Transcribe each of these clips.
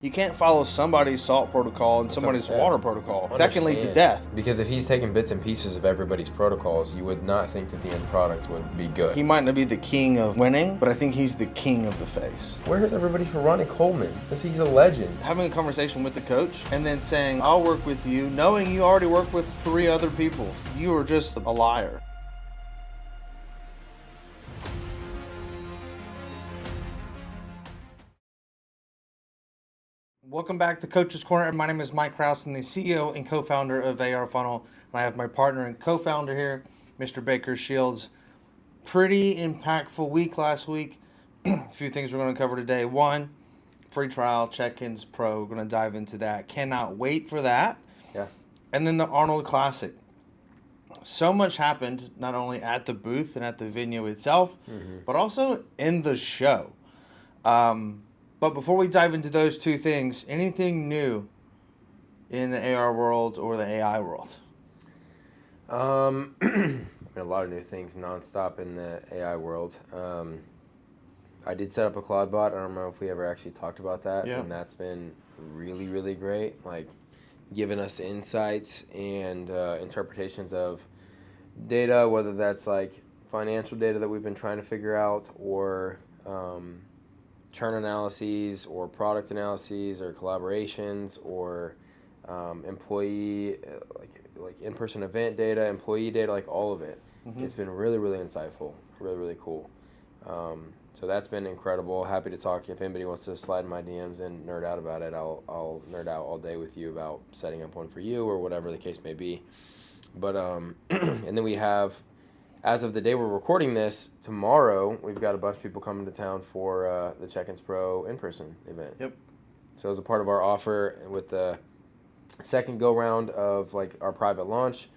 You can't follow somebody's salt protocol and somebody's water protocol. That can lead to death. Because if he's taking bits and pieces of everybody's protocols, you would not think that the end product would be good. He might not be the king of winning, but I think he's the king of the face. Where is everybody for Ronnie Coleman? Because he's a legend. Having a conversation with the coach and then saying, I'll work with you, knowing you already work with 3 other people. You are just a liar. Welcome back to Coach's Corner. My name is Mike Crowson, the CEO and co-founder of AR Funnel. And I have my partner and co-founder here, Mr. Bakker Shields. Pretty impactful week last week. A few things we're going to cover today. 1, free trial, check-ins pro. We're going to dive into that. Cannot wait for that. Yeah. And then the Arnold Classic. So much happened, not only at the booth and at the venue itself, but also in the show. But before we dive into those 2 things, anything new in the AR world or the AI world? A lot of new things nonstop in the AI world. I did set up a Claude bot. I don't know if we ever actually talked about that. Yeah. And that's been really, really great. Like, giving us insights and interpretations of data, whether that's like financial data that we've been trying to figure out, or churn analyses, or product analyses, or collaborations, or employee like in-person event data, employee data, like all of it. It's been really, really insightful, really, really cool. So that's been incredible. Happy to talk. If anybody wants to slide in my DMs and nerd out about it, I'll nerd out all day with you about setting up one for you or whatever the case may be. But and then we have, as of the day we're recording this, tomorrow we've got a bunch of people coming to town for the Check-ins Pro in-person event. Yep. So as a part of our offer with the second go-round of like our private launch,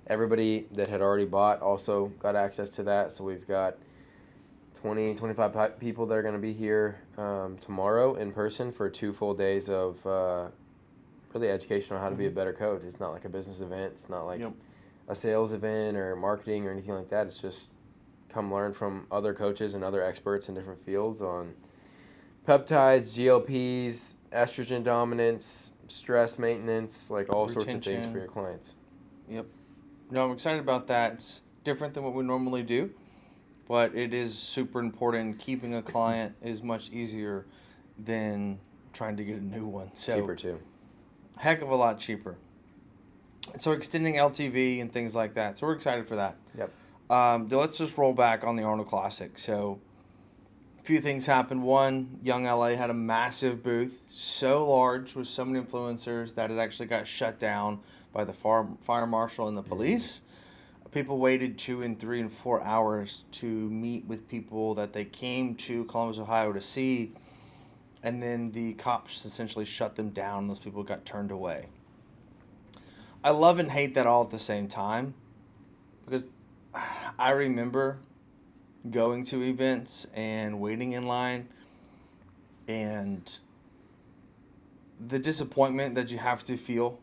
everybody that had already bought also got access to that. So we've got 25 people that are going to be here tomorrow in person for 2 full days of really education on how to be a better coach. It's not like a business event. It's not like a sales event or marketing or anything like that. It's just come learn from other coaches and other experts in different fields on peptides, GLPs, estrogen dominance, stress maintenance, like all sorts of things for your clients. Yep. No, I'm excited about that. It's different than what we normally do, but it is super important. Keeping a client is much easier than trying to get a new one. So cheaper too. Heck of a lot cheaper. So extending LTV and things like that. So we're excited for that. Yep. Let's just roll back on the Arnold Classic. So a few things happened. 1, Young LA had a massive booth, so large with so many influencers that it actually got shut down by the fire marshal and the police. People waited 2 and 3 and 4 hours to meet with people that they came to Columbus, Ohio to see. And then the cops essentially shut them down. Those people got turned away. I love and hate that all at the same time, because I remember going to events and waiting in line and the disappointment that you have to feel,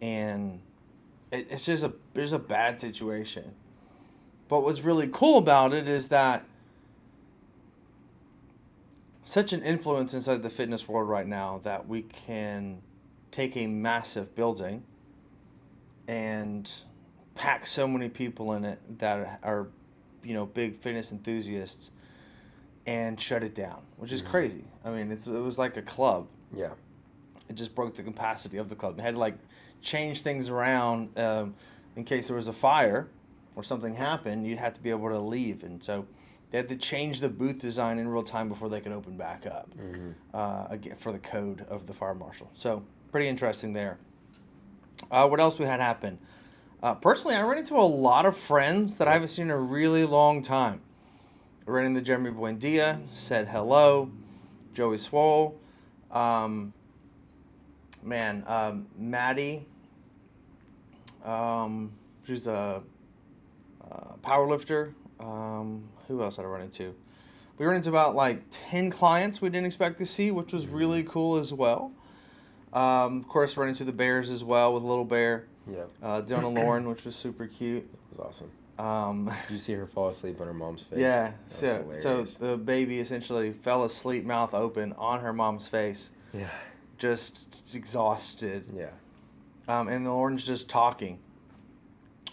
and it's just a bad situation. But what's really cool about it is that such an influence inside the fitness world right now that we can take a massive building and pack so many people in it that are, big fitness enthusiasts, and shut it down, which is crazy. I mean, it was like a club. Yeah. It just broke the capacity of the club. They had to change things around in case there was a fire or something happened. You'd have to be able to leave, and so they had to change the booth design in real time before they could open back up again for the code of the fire marshal. So pretty interesting there. What else we had happen? Personally, I ran into a lot of friends that I haven't seen in a really long time. I ran into Jeremy Buendia, said hello. Joey Swole. Maddie. She's a power lifter. Who else did I run into? We ran into about 10 clients we didn't expect to see, which was really cool as well. Of course, running into the Bears as well with Little Bear. Yeah. Donna Lauren, which was super cute. That was awesome. Did you see her fall asleep on her mom's face? Yeah. So the baby essentially fell asleep, mouth open, on her mom's face. Yeah. just exhausted. Yeah. And Lauren's just talking.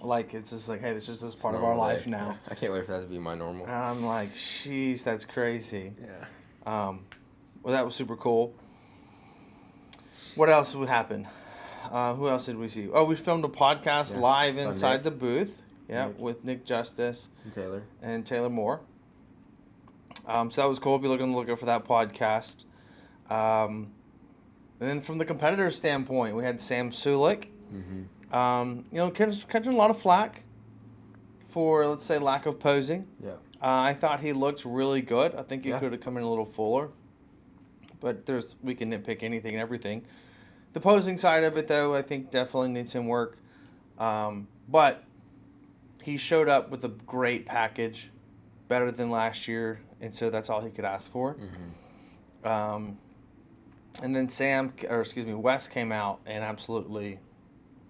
Like, it's just like, hey, this is just part of our life now. Yeah. I can't wait for that to be my normal. And I'm like, jeez, that's crazy. Yeah. Well, that was super cool. What else would happen? Who else did we see? Oh, we filmed a podcast live inside the booth. Yeah, with Nick Justice. And Taylor Moore. So that was cool. Be looking for that podcast. And then from the competitor standpoint, we had Sam Sulik. Catching a lot of flack for, let's say, lack of posing. Yeah. I thought he looked really good. I think he could have come in a little fuller. But we can nitpick anything and everything. The posing side of it, though, I think definitely needs some work. But he showed up with a great package, better than last year, and so that's all he could ask for. And then Wes came out and absolutely...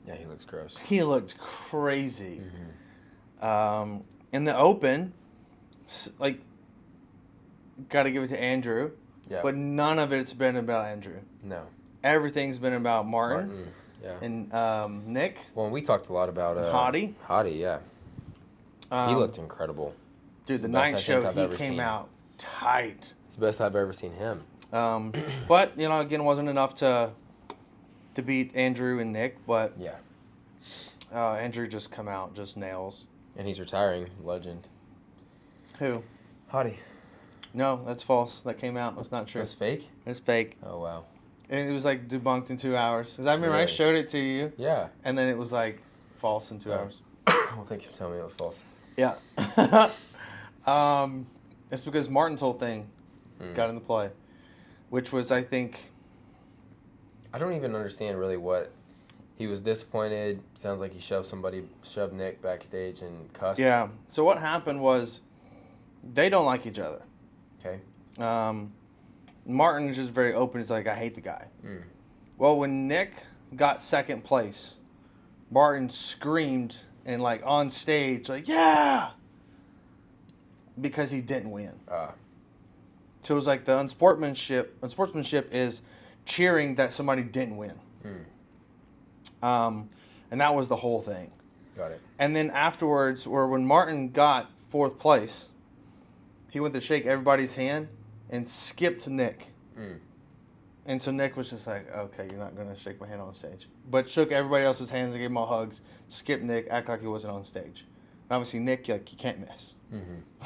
Yeah, he looks gross. He looked crazy. In the open, like, got to give it to Andrew. Yeah. But none of it's been about Andrew. No. Everything's been about Martin. Yeah. And Nick. Well, we talked a lot about Hottie. Hottie, yeah. He looked incredible. Dude, the night show, he came out tight. It's the best I've ever seen him. But, again, wasn't enough to beat Andrew and Nick. But yeah, Andrew just come out, just nails. And he's retiring, legend. Who? Hottie. No, that's false. That came out. That's not true. It's fake? It's fake. Oh, wow. And it was, like, debunked in 2 hours. Because I remember I showed it to you. Yeah. And then it was, like, false in 2 hours. Well, thanks for telling me it was false. Yeah. It's because Martin's whole thing got into play. Which was, I think... I don't even understand really what... He was disappointed. Sounds like he shoved Nick backstage and cussed. Yeah. So what happened was they don't like each other. Okay. Martin is just very open. He's like, I hate the guy. Well, when Nick got second place, Martin screamed and, like, on stage, like, yeah! Because he didn't win. So it was like the unsportsmanship is cheering that somebody didn't win. And that was the whole thing. Got it. And then afterwards, or when Martin got fourth place, he went to shake everybody's hand and skipped Nick. And so Nick was just like, okay, you're not going to shake my hand on stage. But shook everybody else's hands and gave them all hugs, skipped Nick, act like he wasn't on stage. And obviously, Nick, you can't miss.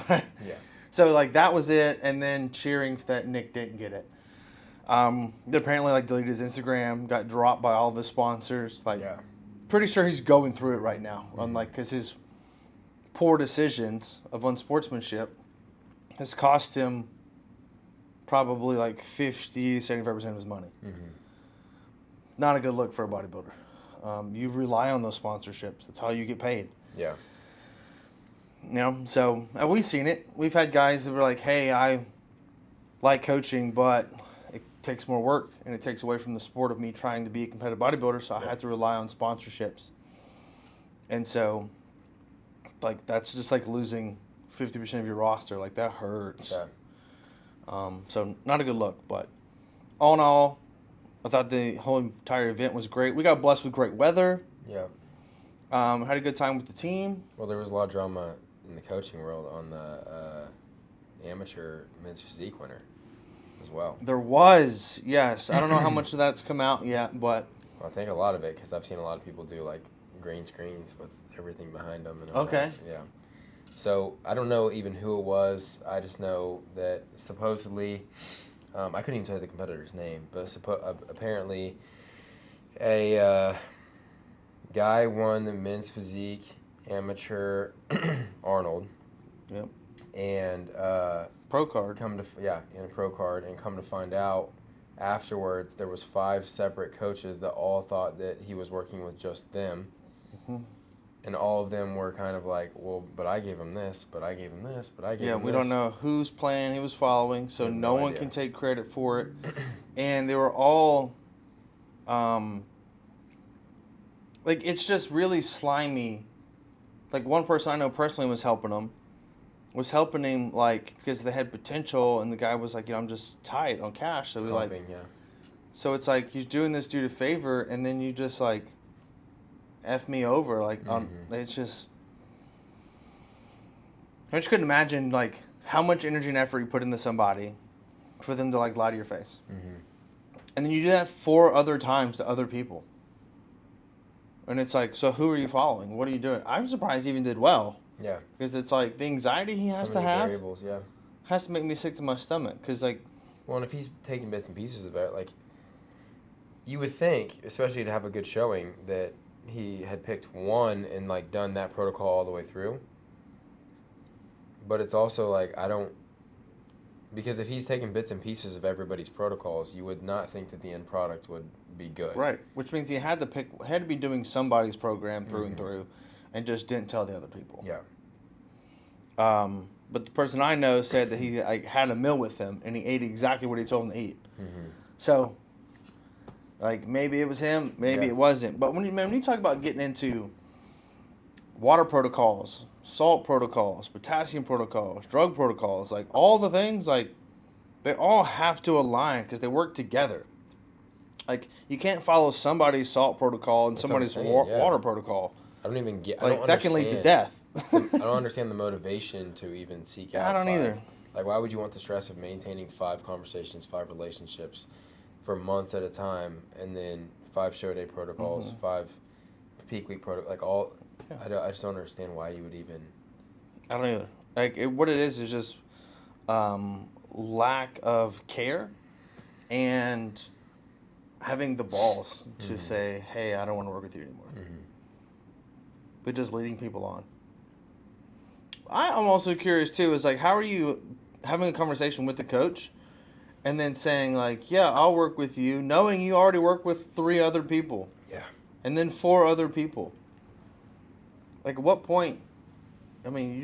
Right? Yeah. So, like, that was it, and then cheering that Nick didn't get it. They apparently, like, deleted his Instagram, got dropped by all of his sponsors. Like, pretty sure he's going through it right now. Because his poor decisions of unsportsmanship has cost him probably like 50-75% of his money. Not a good look for a bodybuilder. You rely on those sponsorships. That's how you get paid. Yeah. So we've seen it. We've had guys that were like, hey, I like coaching, but it takes more work, and it takes away from the sport of me trying to be a competitive bodybuilder, so I have to rely on sponsorships. And so, like, that's just like losing 50% of your roster. Like, that hurts. Yeah. So not a good look, but all in all, I thought the whole entire event was great. We got blessed with great weather. Yeah. Had a good time with the team. Well, there was a lot of drama in the coaching world on the amateur men's physique winner as well. There was, yes. I don't know how much of that's come out yet, but... Well, I think a lot of it, because I've seen a lot of people do, like, green screens with everything behind them. And all okay. That. Yeah. So, I don't know even who it was. I just know that supposedly, I couldn't even tell you the competitor's name, but apparently a guy won the men's physique amateur Arnold. Yep. And pro card. in a pro card, and come to find out afterwards there was 5 separate coaches that all thought that he was working with just them. And all of them were kind of like, well, but I gave him this, but I gave him this, but I gave him this. Yeah, we don't know whose plan he was following, so no one can take credit for it. And they were all, like, it's just really slimy. Like, one person I know personally was helping him, like, because they had potential, and the guy was like, I'm just tight on cash. So we Pumping, So it's like you're doing this dude a favor, and then you just like F me over. Like, it's just. I just couldn't imagine like how much energy and effort you put into somebody for them to like lie to your face. And then you do that 4 other times to other people. And it's like, so who are you following? What are you doing? I'm surprised he even did well. Yeah. Because it's like the anxiety he has to have variables, yeah. has to make me sick to my stomach. Because like, well, and if he's taking bits and pieces of it, like, you would think, especially to have a good showing, that he had picked one and like done that protocol all the way through. But it's also like, because if he's taking bits and pieces of everybody's protocols, you would not think that the end product would be good. Right, which means he had to be doing somebody's program through and through, and just didn't tell the other people. Yeah. But the person I know said that he like had a meal with him, and he ate exactly what he told him to eat. So, like maybe it was him, maybe it wasn't. But when you talk about getting into water protocols, salt protocols, potassium protocols, drug protocols, like all the things, like they all have to align because they work together. Like you can't follow somebody's salt protocol and somebody's water protocol. I don't even get. Like that can lead to death. I don't understand the motivation to even seek out. I don't 5. either. Like, why would you want the stress of maintaining 5 conversations, 5 relationships, for months at a time, and then 5 show day protocols, 5 peak week protocols, like all. Yeah. I just don't understand why you would even. I don't either. Like what it is just lack of care and having the balls to say, hey, I don't want to work with you anymore. But just leading people on. I'm also curious too, is like, how are you having a conversation with the coach and then saying like, yeah, I'll work with you, knowing you already work with 3 other people. Yeah. And then 4 other people. Like, at what point? I mean,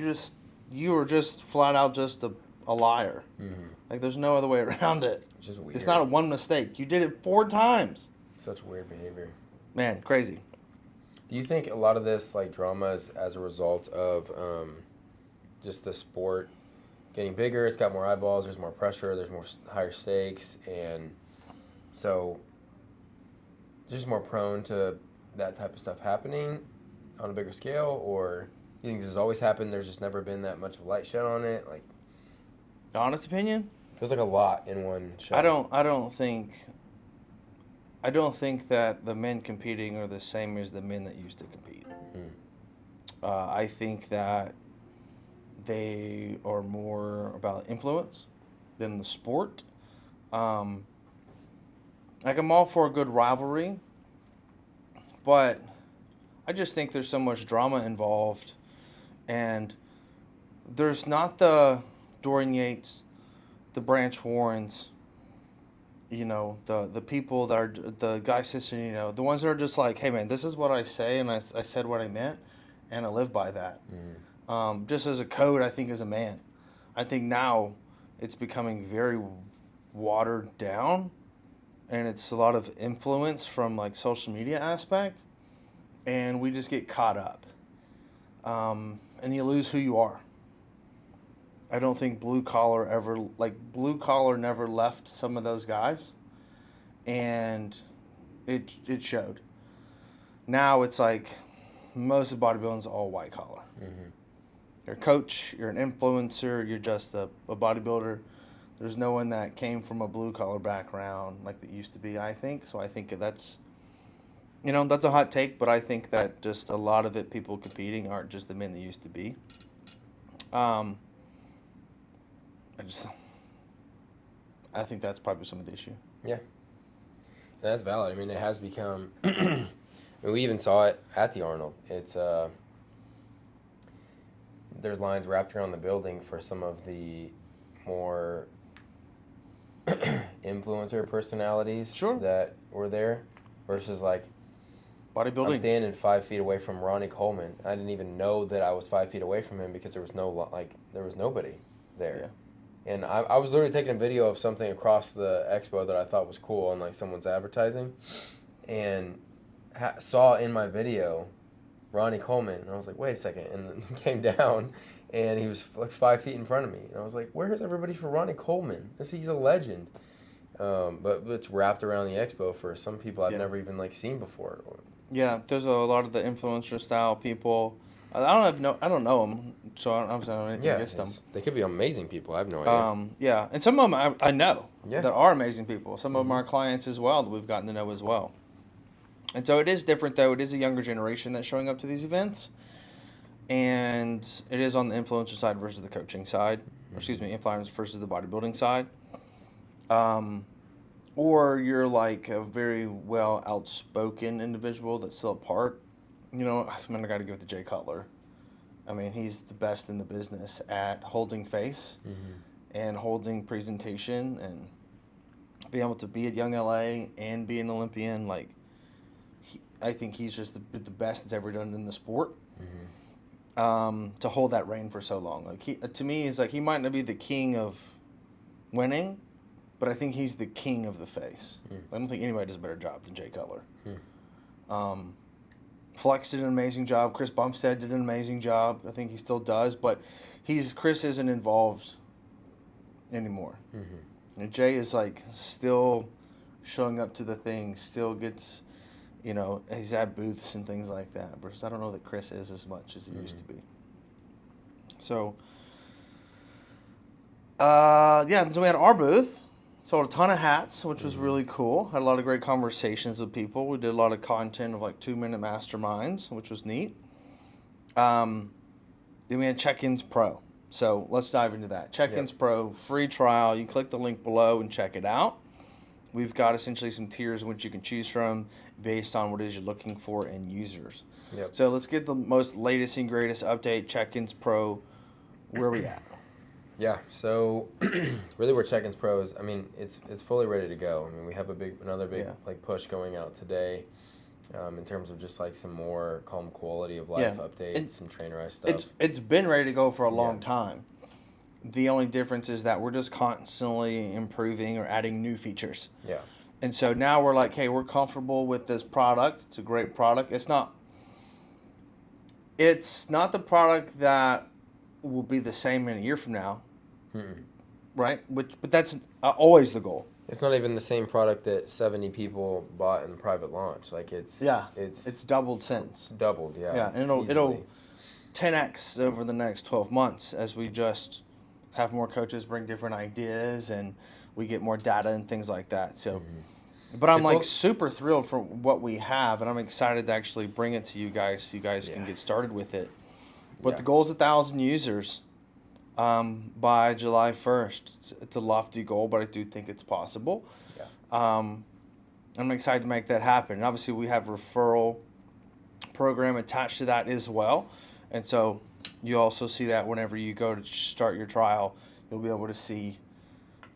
you were just flat out just a liar. Like, there's no other way around it. It's just weird. It's not a one mistake. You did it 4 times. Such weird behavior. Man, crazy. Do you think a lot of this like drama is as a result of just the sport getting bigger? It's got more eyeballs. There's more pressure. There's more higher stakes, and so just more prone to that type of stuff happening on a bigger scale, or you think this has always happened? There's just never been that much of a light shed on it. Like, Honest opinion? Feels like a lot in one show. I don't think that the men competing are the same as the men that used to compete. I think that they are more about influence than the sport. Like, I'm all for a good rivalry, but I just think there's so much drama involved, and there's not the Dorian Yates, the Branch Warrens, the people that are the Guy Cicero, the ones that are just like, hey man, this is what I say, and I said what I meant, and I live by that. Just as a code, I think as a man, I think now it's becoming very watered down, and it's a lot of influence from like social media aspect, and we just get caught up, and you lose who you are. I don't think blue collar never left some of those guys, and it showed. Now it's like most of bodybuilding's all white collar. You're a coach, you're an influencer, you're just a bodybuilder. There's no one that came from a blue collar background like it used to be, I think. So I think that's a hot take, but I think that just a lot of it, people competing aren't just the men that used to be. I think that's probably some of the issue. Yeah. That's valid. I mean, it has become... we even saw it at the Arnold. It's... there's lines wrapped around the building for some of the more influencer personalities that were there versus, like... bodybuilding. I'm standing 5 feet away from Ronnie Coleman. I didn't even know that I was 5 feet away from him because there was nobody there. Yeah. And I was literally taking a video of something across the expo that I thought was cool on like someone's advertising, and saw in my video Ronnie Coleman, and I was like, wait a second, and came down, and he was like 5 feet in front of me, and I was like, where's everybody for Ronnie Coleman? He's a legend. But it's wrapped around the expo for some people I've Yeah. never even seen before. Yeah, there's a lot of the influencer style people. I don't know them, so obviously I don't know anything Yeah, against them. they could be amazing people. I have no idea. Yeah, and some of them I know Yeah. that are amazing people. Some of them are clients as well that we've gotten to know as well. And so it is different though. It is a younger generation that's showing up to these events, and it is on the influencer side versus the coaching side. Or excuse me, influencers versus the bodybuilding side. Or you're like a very well outspoken individual that's still apart. You know, I mean, I got to give it to Jay Cutler. I mean, he's the best in the business at holding face and holding presentation and being able to be at Young LA and be an Olympian. Like, I think he's just the best that's ever done in the sport. To hold that reign for so long, like to me, he's like he might not be the king of winning, but I think he's the king of the face. I don't think anybody does a better job than Jay Cutler. Flex did an amazing job. Chris Bumstead did an amazing job. I think he still does, but Chris isn't involved anymore. And Jay is like still showing up to the things, still gets, you know, he's at booths and things like that. Versus I don't know that Chris is as much as he used to be. So, yeah, so we had our booth. Sold a ton of hats, which was really cool. Had a lot of great conversations with people. We did a lot of content of 2-minute masterminds, which was neat. Then we had Check-ins Pro. So let's dive into that. Check-ins Pro, free trial. You click the link below and check it out. We've got essentially some tiers in which you can choose from based on what it is you're looking for in users. So let's get the most latest and greatest update. Check-ins Pro, where are we at? Yeah, so really we're Check-ins Pros. I mean, it's fully ready to go. I mean, we have another big push going out today in terms of just some more calm quality of life updates, some trainerized stuff. It's been ready to go for a long time. The only difference is that we're just constantly improving or adding new features. Yeah. And so now we're like, hey, we're comfortable with this product. It's a great product. It's not the product that will be the same in a year from now, right? But that's always the goal. It's not even the same product that 70 people bought in private launch. It's doubled since. Doubled, yeah. Yeah, and it'll 10x over the next 12 months as we just have more coaches bring different ideas and we get more data and things like that. So, but I'm super thrilled for what we have, and I'm excited to actually bring it to you guys so you guys can get started with it. But the goal is 1,000 users by July 1st. It's a lofty goal, but I do think it's possible. I'm excited to make that happen. And obviously, we have a referral program attached to that as well. And so you also see that whenever you go to start your trial, you'll be able to see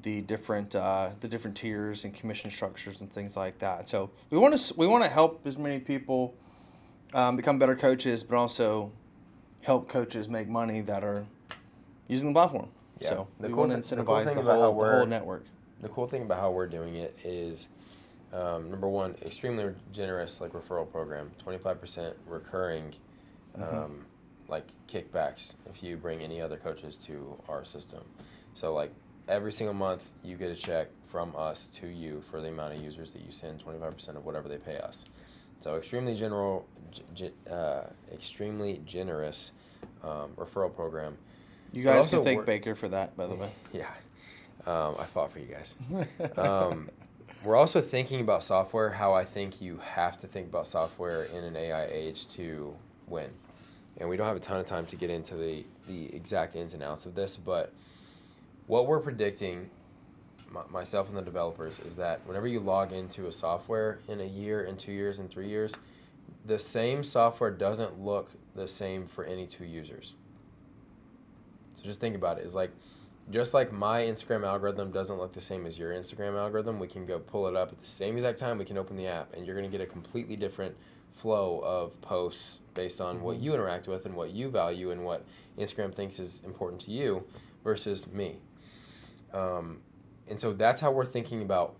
the different tiers and commission structures and things like that. So we want to help as many people become better coaches, but also help coaches make money that are using the platform. Yeah. So we want to incentivize the whole network. The cool thing about how we're doing it is, number one, extremely generous referral program, 25% recurring, kickbacks if you bring any other coaches to our system. So every single month you get a check from us to you for the amount of users that you send, 25% of whatever they pay us. So extremely generous referral program. You guys can thank Baker for that, by the way. Yeah, I fought for you guys. We're also thinking about software, how I think you have to think about software in an AI age to win. And we don't have a ton of time to get into the exact ins and outs of this, but what we're predicting, myself and the developers, is that whenever you log into a software in a year, in 2 years, in 3 years, the same software doesn't look the same for any two users. So just think about it. It's just like my Instagram algorithm doesn't look the same as your Instagram algorithm, we can go pull it up at the same exact time, we can open the app, and you're going to get a completely different flow of posts based on what you interact with and what you value and what Instagram thinks is important to you versus me. And so that's how we're thinking about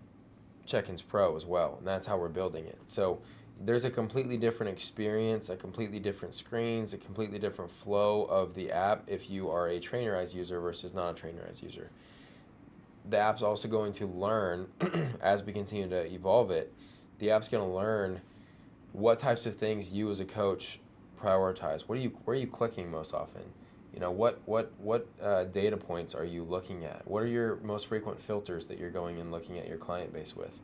Check-ins Pro as well, and that's how we're building it. So there's a completely different experience, a completely different screens, a completely different flow of the app if you are a trainerized user versus not a trainerized user. the app's also going to learn, as we continue to evolve it, the app's going to learn what types of things you as a coach prioritize. Where are you clicking most often? You know, what data points are you looking at? What are your most frequent filters that you're going and looking at your client base with?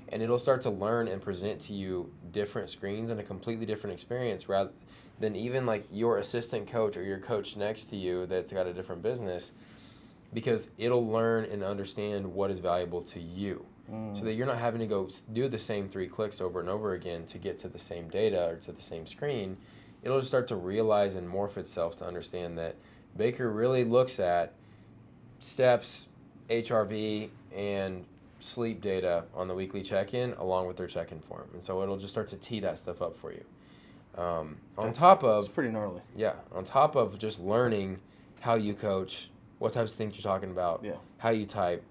And it'll start to learn and present to you different screens and a completely different experience rather than even like your assistant coach or your coach next to you that's got a different business, because it'll learn and understand what is valuable to you. So that you're not having to go do the same 3 clicks over and over again to get to the same data or to the same screen. It'll just start to realize and morph itself to understand that Bakker really looks at steps, HRV, and sleep data on the weekly check-in along with their check-in form. And so it'll just start to tee that stuff up for you. It's pretty gnarly. Yeah, on top of just learning how you coach, what types of things you're talking about, how you type,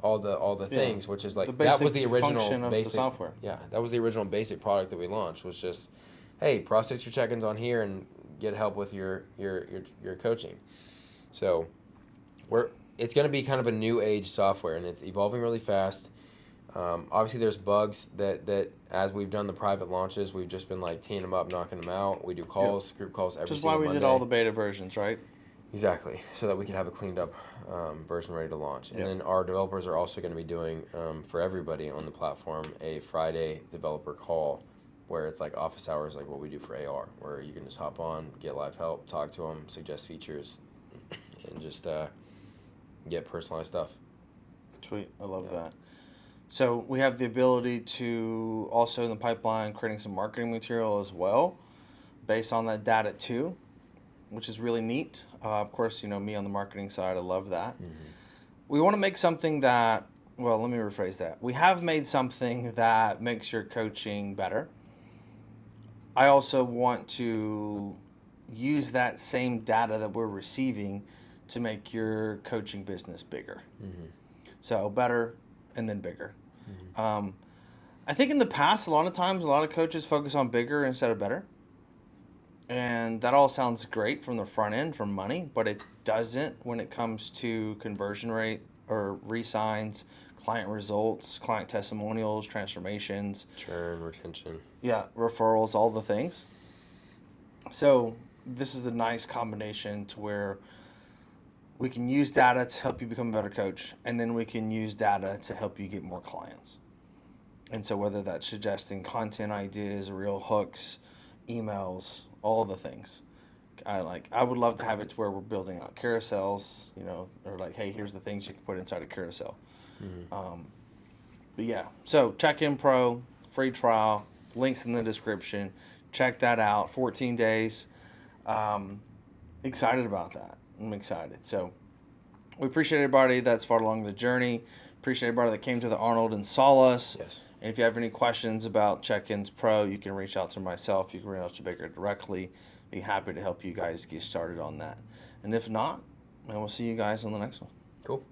all the things, which is like that was the original function of basic the software. Yeah, that was the original basic product that we launched, was just, hey, process your check-ins on here and get help with your coaching. So it's going to be kind of a new age software, and it's evolving really fast. Obviously, there's bugs that as we've done the private launches, we've just been like teeing them up, knocking them out. We do calls, group calls every single Monday. Which is why we did all the beta versions, right? Exactly, so that we could have a cleaned up version ready to launch. And then our developers are also going to be doing, for everybody on the platform, a Friday developer call where it's like office hours, like what we do for AR, where you can just hop on, get live help, talk to them, suggest features, and just get personalized stuff. Sweet, I love that. So we have the ability to also in the pipeline creating some marketing material as well, based on that data too, which is really neat. Of course, you know, me on the marketing side, I love that. Mm-hmm. We want to make something that, well, let me rephrase that. We have made something that makes your coaching better. I also want to use that same data that we're receiving to make your coaching business bigger. Mm-hmm. So better and then bigger. Mm-hmm. I think in the past, a lot of times, a lot of coaches focus on bigger instead of better. And that all sounds great from the front end, from money, but it doesn't when it comes to conversion rate or re-signs, client results, client testimonials, transformations. Churn, retention. Yeah, referrals, all the things. So this is a nice combination to where we can use data to help you become a better coach, and then we can use data to help you get more clients. And so whether that's suggesting content ideas, real hooks, emails, all the things. I would love to have it to where we're building out carousels, you know, or like, hey, here's the things you can put inside a carousel. Mm-hmm. But yeah, so Check-In Pro, free trial, links in the description. Check that out, 14 days. Excited about that. I'm excited. So we appreciate everybody that's far along the journey. Appreciate everybody that came to the Arnold and saw us. Yes. And if you have any questions about Check-Ins Pro, you can reach out to myself. You can reach out to Bakker directly. Be happy to help you guys get started on that. And if not, then we'll see you guys on the next one. Cool.